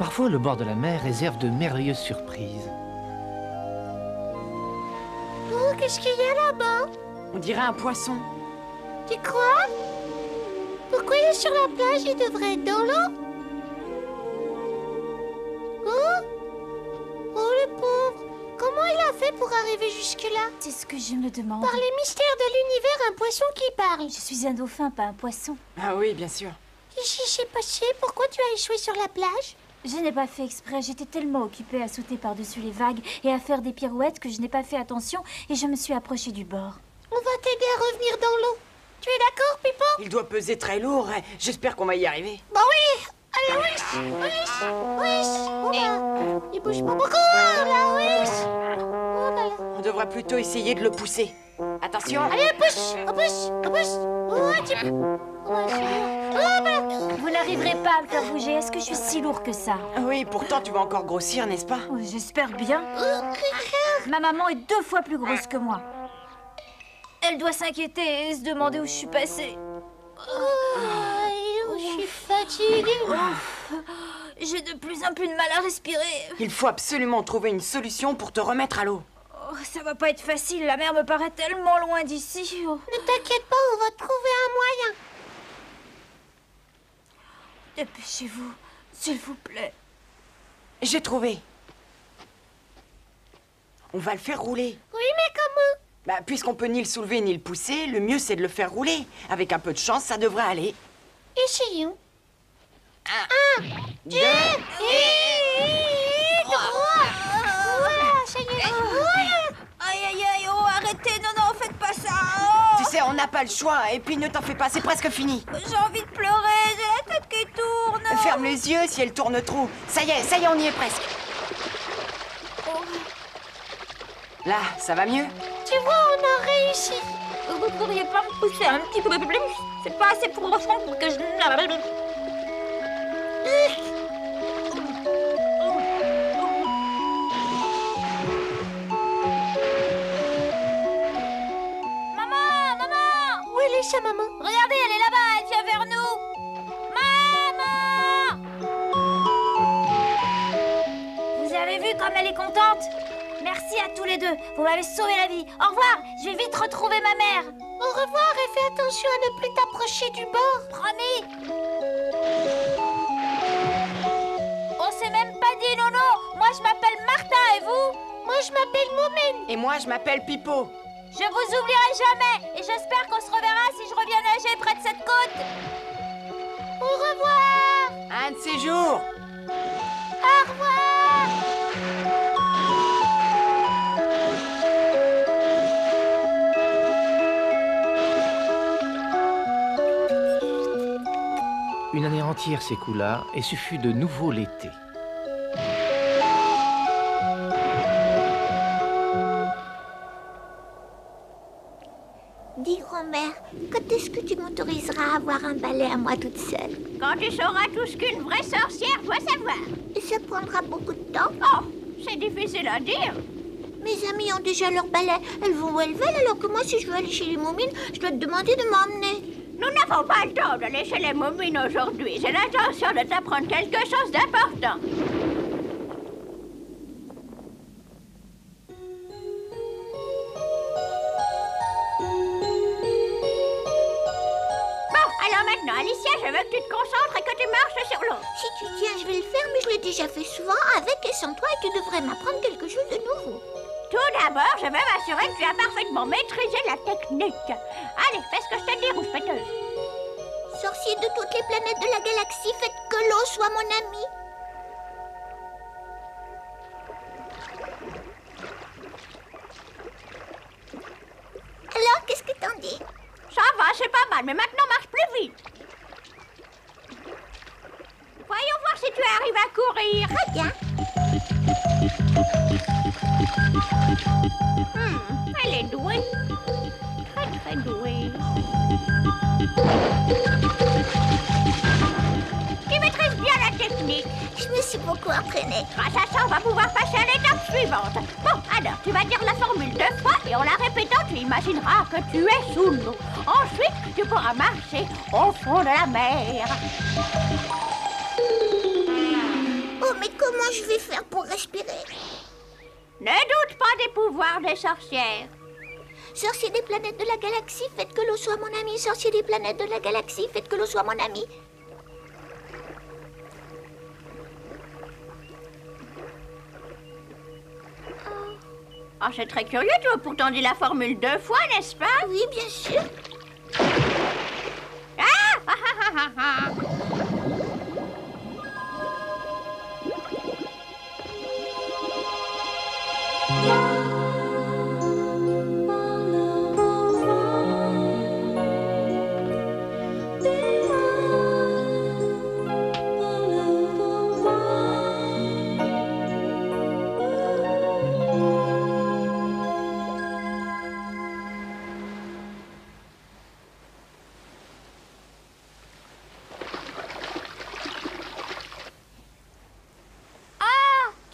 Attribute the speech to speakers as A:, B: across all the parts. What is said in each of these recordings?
A: Parfois, le bord de la mer réserve de merveilleuses surprises.
B: Oh, qu'est-ce qu'il y a là-bas?
C: On dirait un poisson.
B: Tu crois? Pourquoi il est sur la plage? Il devrait être dans l'eau. Oh? Oh, le pauvre! Comment il a fait pour arriver jusque-là?
D: C'est ce que je me demande.
B: Par les mystères de l'univers, un poisson qui parle.
D: Je suis un dauphin, pas un poisson.
C: Ah oui, bien sûr.
B: Qu'est-ce qui s'est passé? Pourquoi tu as échoué sur la plage?
D: Je n'ai pas fait exprès, j'étais tellement occupée à sauter par-dessus les vagues et à faire des pirouettes que je n'ai pas fait attention et je me suis approchée du bord.
B: On va t'aider à revenir dans l'eau. Tu es d'accord, Pipo?
C: Il doit peser très lourd. J'espère qu'on va y arriver.
B: Bah oui! Allez, oui! Oh là! Il bouge pas beaucoup, là, oui! Oh là là!
C: On devrait plutôt essayer de le pousser. Attention!
B: Allez, on pousse! Oh, un petit peu! Ouais, c'est bien. Oh, bah.
D: Vous n'arriverez pas à me faire bouger, est-ce que je suis si lourd que ça?
C: Oui, pourtant tu vas encore grossir, n'est-ce pas?
D: Oh, j'espère bien. Ma maman est 2 fois plus grosse que moi. Elle doit s'inquiéter et se demander où je suis passée.
B: Je suis fatiguée.
D: J'ai de plus en plus de mal à respirer.
C: Il faut absolument trouver une solution pour te remettre à l'eau.
D: Oh, ça va pas être facile, la mer me paraît tellement loin d'ici. Oh.
B: Ne t'inquiète pas, on va trouver un moyen.
D: Dépêchez-vous, s'il vous plaît.
C: J'ai trouvé. On va le faire rouler.
B: Oui, mais comment?
C: Bah, puisqu'on peut ni le soulever ni le pousser, le mieux c'est de le faire rouler. Avec un peu de chance, ça devrait aller.
B: Essayons.
C: 1, 2,
B: Droit. Voilà, ça y est.
D: Aïe, aïe, aïe, oh, arrêtez, non, faites pas ça. Oh.
C: Tu sais, on n'a pas le choix. Et puis ne t'en fais pas, c'est presque fini.
D: J'ai envie de pleurer, j'ai la tête qui tourne.
C: Ferme les yeux si elle tourne trop. Ça y est, on y est presque. Là, ça va mieux?
B: Tu vois, on a réussi.
D: Vous pourriez pas me pousser un petit peu plus? C'est pas assez profond pour que je... Maman!
B: Où elle est, sa maman?
D: Regardez, elle est là-bas, elle vient vers nous. Maman! Vous avez vu comme elle est contente? Merci à tous les deux, vous m'avez sauvé la vie. Au revoir, je vais vite retrouver ma mère.
B: Au revoir et fais attention à ne plus t'approcher du bord.
D: Promis. On s'est même pas dit non. Moi je m'appelle Martin et vous?
B: Moi, je m'appelle Moumine.
C: Et moi, je m'appelle Pipo.
D: Je vous oublierai jamais et j'espère qu'on se reverra si je reviens nager près de cette côte.
B: Au revoir.
C: Un de ces jours.
B: Au revoir.
A: Une année entière s'écoula et ce fut de nouveau l'été.
B: Dis, grand-mère, quand est-ce que tu m'autoriseras à avoir un balai à moi toute seule?
E: Quand tu sauras tout ce qu'une vraie sorcière doit savoir.
B: Et ça prendra beaucoup de temps?
E: Oh, c'est difficile à dire.
B: Mes amies ont déjà leur balai. Elles vont où elles veulent, alors que moi, si je veux aller chez les moumines, je dois te demander de m'emmener.
E: Nous n'avons pas le temps d'aller chez les moumines aujourd'hui. J'ai l'intention de t'apprendre quelque chose d'important. Bon, alors maintenant, Alicia, je veux que tu te concentres et que tu marches sur l'eau.
B: Si tu tiens, je vais le faire, mais je l'ai déjà fait souvent, avec et sans toi, et tu devrais m'apprendre quelque chose de nouveau.
E: Tout d'abord, je veux m'assurer que tu as parfaitement maîtrisé la technique. Allez, fais ce que je te dis, rouge péteuse.
B: Sorcier de toutes les planètes de la galaxie, faites que l'eau soit mon ami. Alors, qu'est-ce que t'en dis?
E: Ça va, c'est pas mal, mais maintenant marche plus vite. Voyons voir si tu arrives à courir.
B: Très bien.
E: Elle est douée. Très, très douée. Tu maîtrises bien la technique.
B: Je me suis beaucoup entraînée.
E: Grâce à ça, on va pouvoir passer à l'étape suivante. Bon, alors, tu vas dire la formule 2 fois et en la répétant, tu imagineras que tu es sous l'eau. Ensuite, tu pourras marcher au fond de la mer.
B: Oh mais comment je vais faire pour respirer?
E: Ne doute pas des pouvoirs des sorcières.
B: Sorcier des planètes de la galaxie, faites que l'eau soit mon ami. Sorcier des planètes de la galaxie, faites que l'eau soit mon ami.
E: Ah, c'est très curieux, tu as pourtant dit la formule 2 fois, n'est-ce pas?
B: Oui, bien sûr.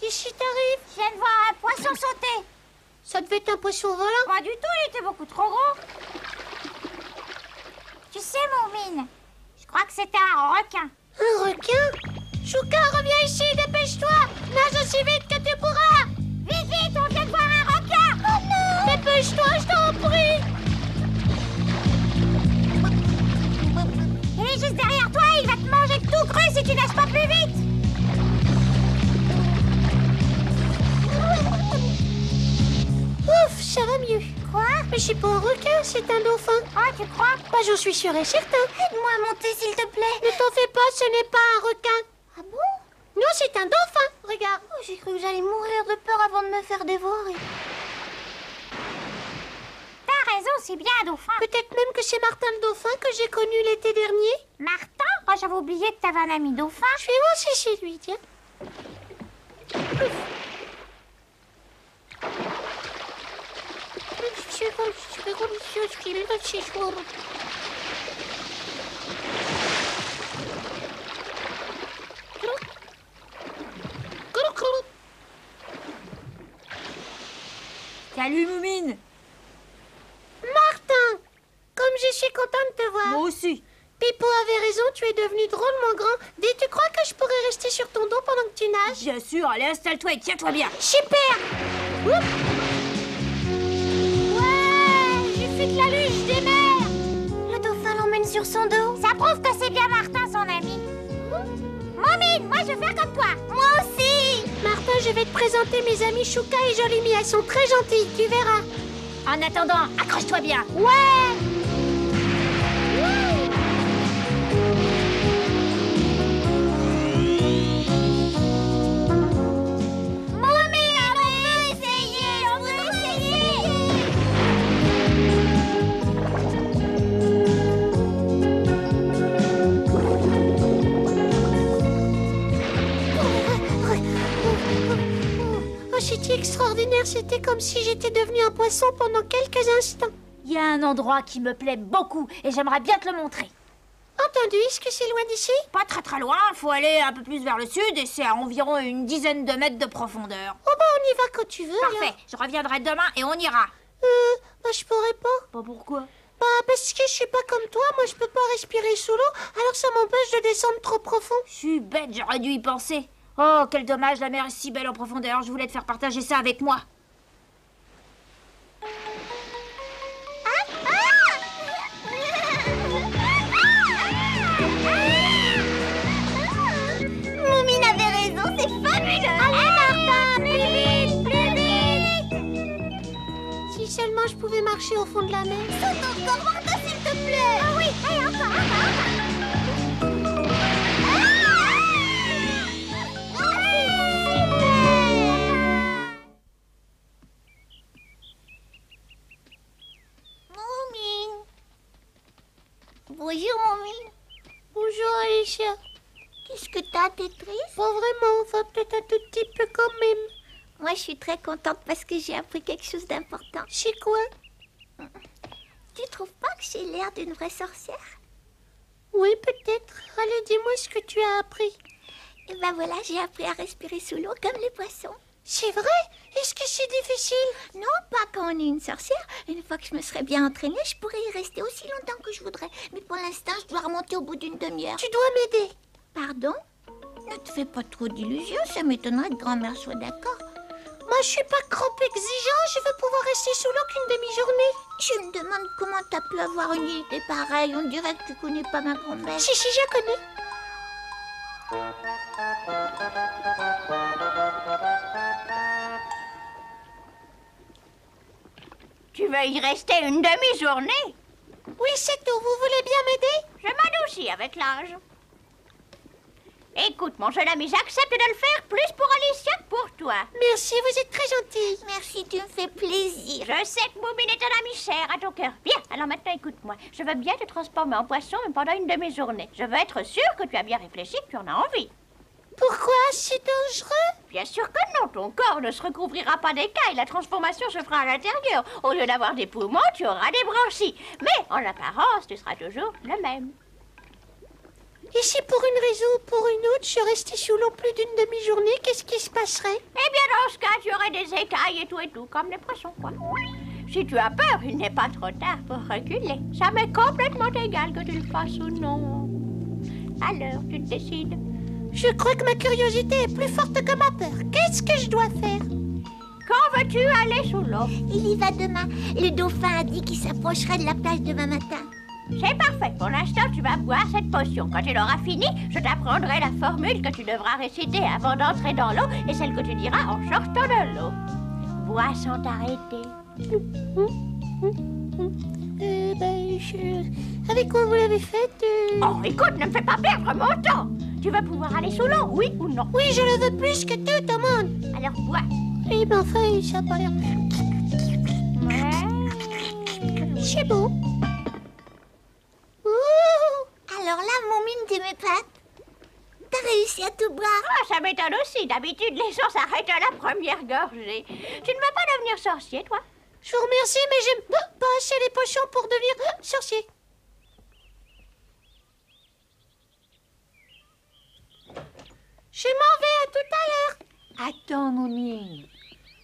B: Qu'est-ce qui t'arrive?
D: Je viens de voir un poisson sauter.
B: Ça devait être un poisson volant.
D: Pas du tout, il était beaucoup trop gros. Tu sais, Moumine, je crois que c'était un requin.
B: Un requin? Chouka, reviens ici, dépêche-toi. Nage aussi vite que tu pourras.
D: Vite, vite, on vient de voir un requin.
B: Oh non! Dépêche-toi, je t'en prie.
D: Il est juste derrière toi, il va te manger tout cru si tu nages pas plus vite.
B: Ouf, ça va mieux.
D: Quoi?
B: Mais c'est pas un requin, c'est un dauphin.
D: Ah, tu crois?
B: Bah, j'en suis sûre et certain.
D: Aide-moi à monter, s'il te plaît.
B: Ne t'en fais pas, ce n'est pas un requin.
D: Ah bon?
B: Non, c'est un dauphin. Regarde.
D: Oh, j'ai cru que j'allais mourir de peur avant de me faire dévorer. T'as raison, c'est bien un dauphin.
B: Peut-être même que c'est Martin le dauphin que j'ai connu l'été dernier.
D: Martin? Oh, j'avais oublié que t'avais un ami dauphin.
B: Je vais voir si c'est lui, tiens.
D: Salut, Moumine.
B: Martin, comme je suis contente de te voir.
D: Moi aussi.
B: Pipo avait raison, tu es devenu drôlement grand. Dis, tu crois que je pourrais rester sur ton dos pendant que tu nages?
D: Bien sûr, allez, installe-toi et tiens-toi bien.
B: Super. Oups. Ouais, j'ai fait de la luge des mers.
D: Le dauphin l'emmène sur son dos. Ça prouve que c'est bien Martin, son ami. Moumine, moi je vais faire comme toi.
B: Moi aussi. Martin, je vais te présenter mes amis Chouka et Jolimi. Elles sont très gentilles, tu verras.
D: En attendant, accroche-toi bien.
B: Ouais. C'était extraordinaire, c'était comme si j'étais devenue un poisson pendant quelques instants.
D: Il y a un endroit qui me plaît beaucoup et j'aimerais bien te le montrer.
B: Entendu, est-ce que c'est loin d'ici?
D: Pas très très loin, faut aller un peu plus vers le sud et c'est à environ une dizaine de mètres de profondeur.
B: Oh bah on y va quand tu veux.
D: Parfait,
B: alors.
D: je reviendrai demain et on ira.
B: Bah je pourrais pas.
D: Pas pourquoi?
B: Bah parce que je suis pas comme toi, moi je peux pas respirer sous l'eau, alors ça m'empêche de descendre trop profond.
D: Je suis bête, j'aurais dû y penser. Oh, quel dommage, la mer est si belle en profondeur, je voulais te faire partager ça avec moi.
B: Moumine avait raison, c'est fabuleux. Allez Martin, plus vite. Si seulement je pouvais marcher au fond de la mer. Saute encore, Martin, s'il te plaît. Ah oui, allez, encore. Moumine. Bonjour, Moumine. Bonjour, Alicia. Qu'est-ce que t'as, t'es triste? Pas vraiment, enfin peut-être un tout petit peu quand même. Moi, je suis très contente parce que j'ai appris quelque chose d'important. C'est quoi? Tu trouves pas que j'ai l'air d'une vraie sorcière? Oui, peut-être. Allez, dis-moi ce que tu as appris. Et ben voilà, j'ai appris à respirer sous l'eau comme les poissons. C'est vrai? Est-ce que c'est difficile? Non, pas quand on est une sorcière. Une fois que je me serais bien entraînée, je pourrais y rester aussi longtemps que je voudrais. Mais pour l'instant, je dois remonter au bout d'une demi-heure. Tu dois m'aider. Pardon? Ne te fais pas trop d'illusions, ça m'étonnerait que grand-mère soit d'accord.
F: Moi, je suis pas trop exigeant, je veux pouvoir rester sous l'eau qu'une demi-journée.
B: Je me demande comment t'as pu avoir une idée pareille. On dirait que tu connais pas ma grand-mère.
F: Si, je connais.
E: Tu veux y rester une demi-journée?
F: Oui, c'est tout. Vous voulez bien m'aider?
E: Je m'adoucis avec l'âge. Écoute, mon jeune ami, j'accepte de le faire plus pour Alicia que pour toi.
F: Merci, vous êtes très gentil.
B: Merci, tu me fais plaisir.
E: Je sais que Moumine est un ami cher à ton cœur. Bien, alors maintenant écoute-moi. Je veux bien te transformer en poisson, mais pendant une demi-journée. Je veux être sûre que tu as bien réfléchi, que tu en as envie.
F: Pourquoi? C'est dangereux?
E: Bien sûr que non, ton corps ne se recouvrira pas d'écailles. La transformation se fera à l'intérieur. Au lieu d'avoir des poumons, tu auras des branchies. Mais en apparence, tu seras toujours le même.
F: Et si pour une raison ou pour une autre, je restais sous l'eau plus d'une demi-journée, qu'est-ce qui se passerait?
E: Eh bien, dans ce cas, tu aurais des écailles et tout, comme les poissons, quoi. Si tu as peur, il n'est pas trop tard pour reculer. Ça m'est complètement égal que tu le fasses ou non. Alors, tu te décides?
F: Je crois que ma curiosité est plus forte que ma peur. Qu'est-ce que je dois faire?
E: Quand veux-tu aller sous l'eau?
B: Il y va demain. Le dauphin a dit qu'il s'approcherait de la plage demain matin.
E: C'est parfait. Pour l'instant, tu vas boire cette potion. Quand tu l'auras finie, je t'apprendrai la formule que tu devras réciter avant d'entrer dans l'eau et celle que tu diras en sortant de l'eau. Bois sans t'arrêter.
F: Avec quoi vous l'avez faite?
E: Oh, écoute, ne me fais pas perdre mon temps. Tu veux pouvoir aller sous l'eau, oui ou non?
F: Oui, je le veux plus que tout au monde.
E: Alors bois.
F: Eh ben enfin, ça a pas l'air... C'est beau.
B: Alors là, mon mine, tu m'épates. T'as réussi à tout boire.
E: Ah, ça m'étonne aussi. D'habitude, les gens s'arrêtent à la première gorgée. Tu ne veux pas devenir sorcier, toi?
F: Je vous remercie, mais j'aime pas assez les potions pour devenir sorcier. Je m'en vais, à tout à l'heure.
G: Attends, Moumine.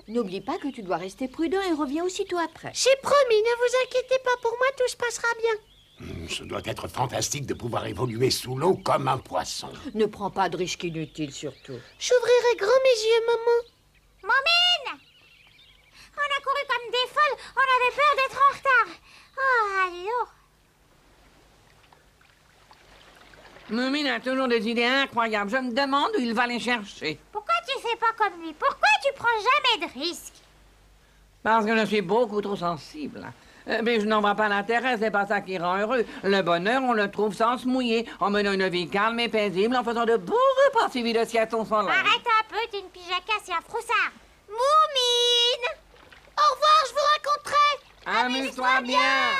G: N'oublie pas que tu dois rester prudent et reviens aussitôt après.
F: J'ai promis, ne vous inquiétez pas pour moi, tout se passera bien.
H: Ce doit être fantastique de pouvoir évoluer sous l'eau comme un poisson.
G: Ne prends pas de risques inutiles, surtout.
F: J'ouvrirai grand mes yeux, maman.
B: Momine! On a couru comme des folles. On avait peur d'être en retard. Oh, allô?
I: Moumine a toujours des idées incroyables. Je me demande où il va les chercher.
B: Pourquoi tu fais pas comme lui? Pourquoi tu prends jamais de risques?
I: Parce que je suis beaucoup trop sensible. Mais je n'en vois pas l'intérêt, c'est pas ça qui rend heureux. Le bonheur, on le trouve sans se mouiller, en menant une vie calme et paisible, en faisant de beaux repas suivis de siestes sans linge.
B: Arrête un peu, t'es une pijacasse et un froussard. Moumine!
F: Au revoir, je vous raconterai.
I: Amuse-toi bien.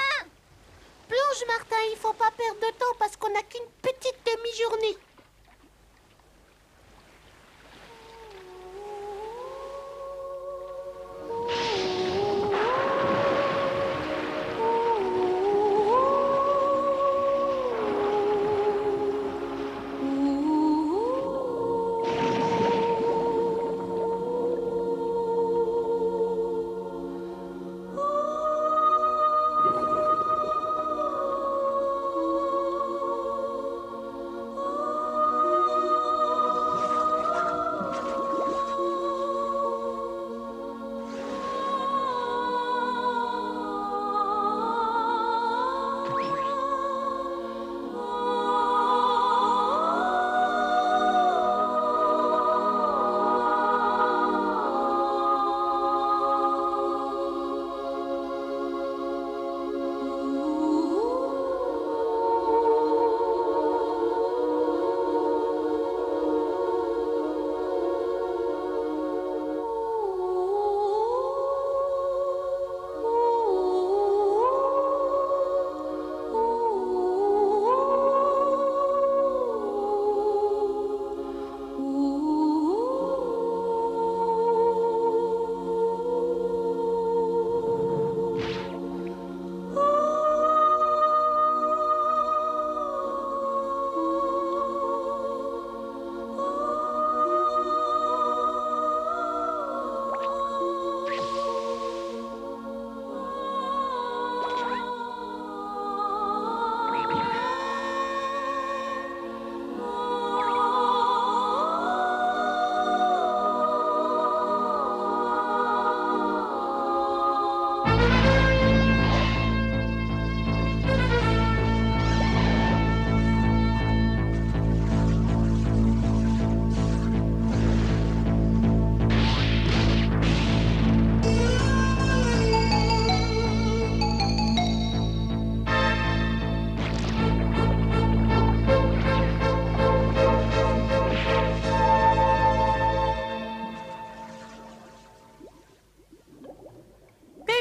F: Plonge, Martin, il faut pas perdre de temps parce qu'on n'a qu'une petite demi-journée.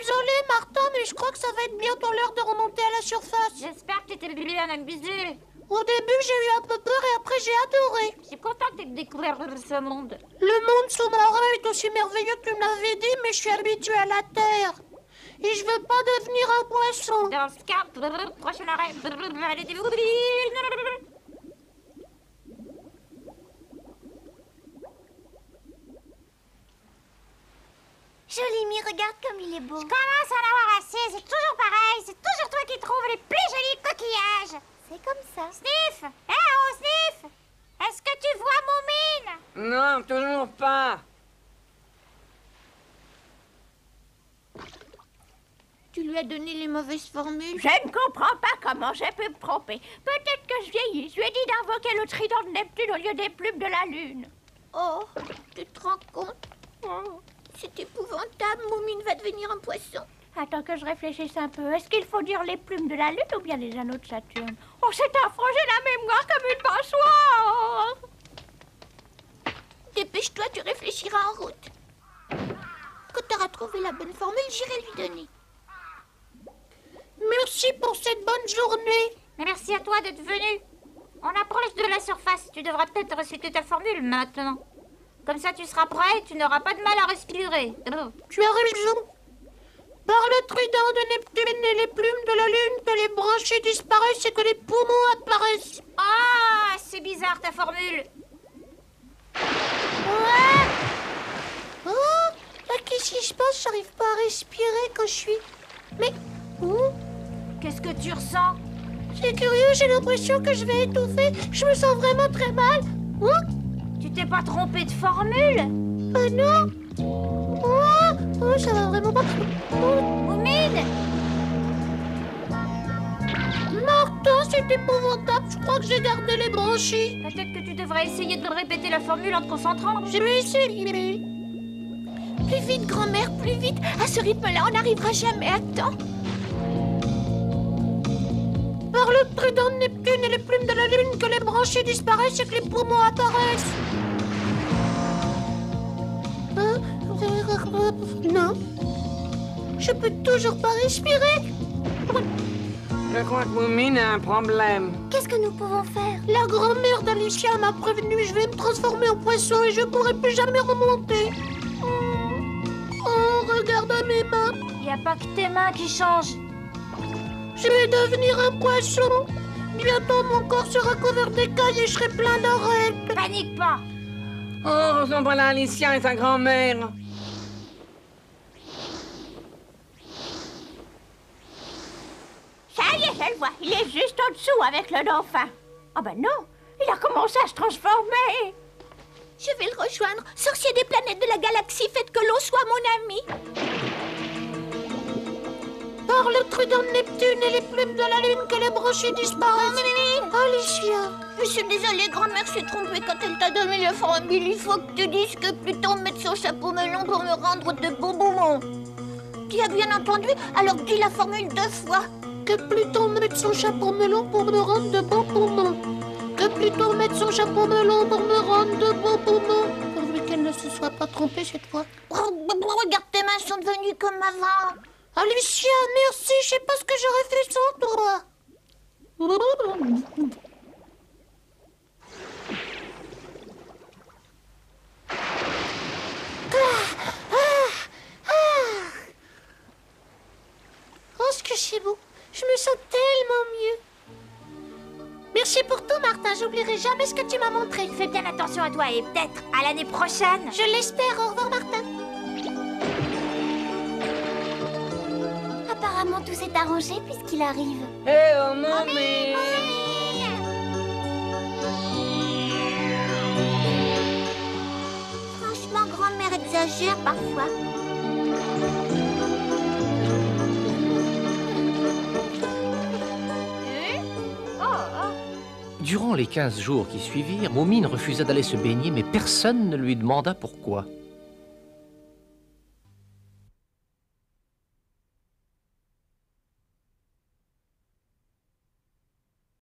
F: désolée, Martin, mais je crois que ça va être bientôt l'heure de remonter à la surface.
D: J'espère que t'étais bien amusé.
F: Au début, j'ai eu un peu peur et après, j'ai adoré.
D: Je suis contente de découvrir ce monde.
F: Le monde sous-marin est aussi merveilleux que tu me l'avais dit, mais je suis habituée à la terre. Et je veux pas devenir un poisson.
D: Dans ce cas, prochain arrêt.
B: Joli, regarde comme il est beau.
E: Je commence à en avoir assez, c'est toujours pareil. C'est toujours toi qui trouves les plus jolis coquillages.
B: C'est comme ça.
E: Sniff! Eh oh, Sniff! Est-ce que tu vois Moumine?
I: Non, toujours pas.
B: Tu lui as donné les mauvaises formules.
E: Je ne comprends pas comment j'ai pu me tromper. Peut-être que je vieillis. Je lui ai dit d'invoquer le trident de Neptune au lieu des plumes de la Lune.
B: Oh, tu te rends compte? C'est épouvantable, Moumine va devenir un poisson.
E: Attends que je réfléchisse un peu. Est-ce qu'il faut dire les plumes de la Lune ou bien les anneaux de Saturne? Oh, c'est affreux, j'ai la mémoire comme une mâchoire.
B: Dépêche-toi, tu réfléchiras en route. Quand tu auras trouvé la bonne formule, j'irai lui donner.
F: Merci pour cette bonne journée.
D: Mais merci à toi d'être venu. On approche de la surface. Tu devras peut-être réciter ta formule maintenant. Comme ça, tu seras prêt et tu n'auras pas de mal à respirer.
F: Tu as raison. Par le trident de Neptune et les plumes de la Lune, que les branchies disparaissent et que les poumons apparaissent.
D: Ah, c'est bizarre ta formule.
F: Oh, qu'est-ce qui se passe? J'arrive pas à respirer quand je suis... Mais...
D: Qu'est-ce que tu ressens?
F: C'est curieux, j'ai l'impression que je vais étouffer. Je me sens vraiment très mal.
D: Tu t'es pas trompé de formule?
F: Ah non. Oh, ça va vraiment pas.
D: Moumine!
F: Martin, c'est épouvantable. Je crois que j'ai gardé les branchies.
D: Peut-être que tu devrais essayer de répéter la formule en te concentrant.
F: Je vais essayer.
B: Plus vite, grand-mère, plus vite. À ce rythme-là, on n'arrivera jamais à temps.
F: Par le trident de Neptune et les plumes de la Lune, que les branchies disparaissent et que les poumons apparaissent. Non. Je peux toujours pas respirer.
I: Je crois que Moumine a un problème.
B: Qu'est-ce que nous pouvons faire?
F: La grand-mère d'Alicia m'a prévenu, je vais me transformer en poisson et je pourrai plus jamais remonter. Oh, regarde mes mains.
D: Il n'y a pas que tes mains qui changent.
F: Je vais devenir un poisson. Bientôt, mon corps sera couvert d'écailles et je serai plein d'arêtes.
D: Panique pas.
I: Oh, ressemble à Alicia et sa grand-mère.
E: Ça y est, je le vois. Il est juste au-dessous avec le dauphin. Ah ben non, il a commencé à se transformer.
B: Je vais le rejoindre. Sorcier des planètes de la galaxie, faites que l'eau soit mon ami.
F: Par le trident de Neptune et les plumes de la Lune, que les branchies disparaissent. Alicia.
B: Je suis désolée, grand-mère s'est trompée quand elle t'a donné la formule. Il faut que tu dises que Pluton mette son chapeau melon pour me rendre de beaux poumons. Tu as bien entendu? Alors dis la formule 2 fois.
F: Que Pluton mette son chapeau melon pour me rendre de beaux poumons. Que Pluton mette son chapeau melon pour me rendre de beaux poumons. Pourvu qu'elle ne se soit pas trompée cette fois.
B: Regarde, tes mains sont devenues comme avant.
F: Alicia, merci, je sais pas ce que j'aurais fait sans toi. Oh, ce que c'est beau. Je me sens tellement mieux. Merci pour tout, Martin. J'oublierai jamais ce que tu m'as montré.
D: Fais bien attention à toi et peut-être à l'année prochaine.
F: Je l'espère. Au revoir, Martin.
B: Apparemment, tout s'est arrangé puisqu'il arrive.
I: Eh oh, Moumine!
B: Franchement, grand-mère exagère parfois.
A: Durant les 15 jours qui suivirent, Moumine refusa d'aller se baigner, mais personne ne lui demanda pourquoi.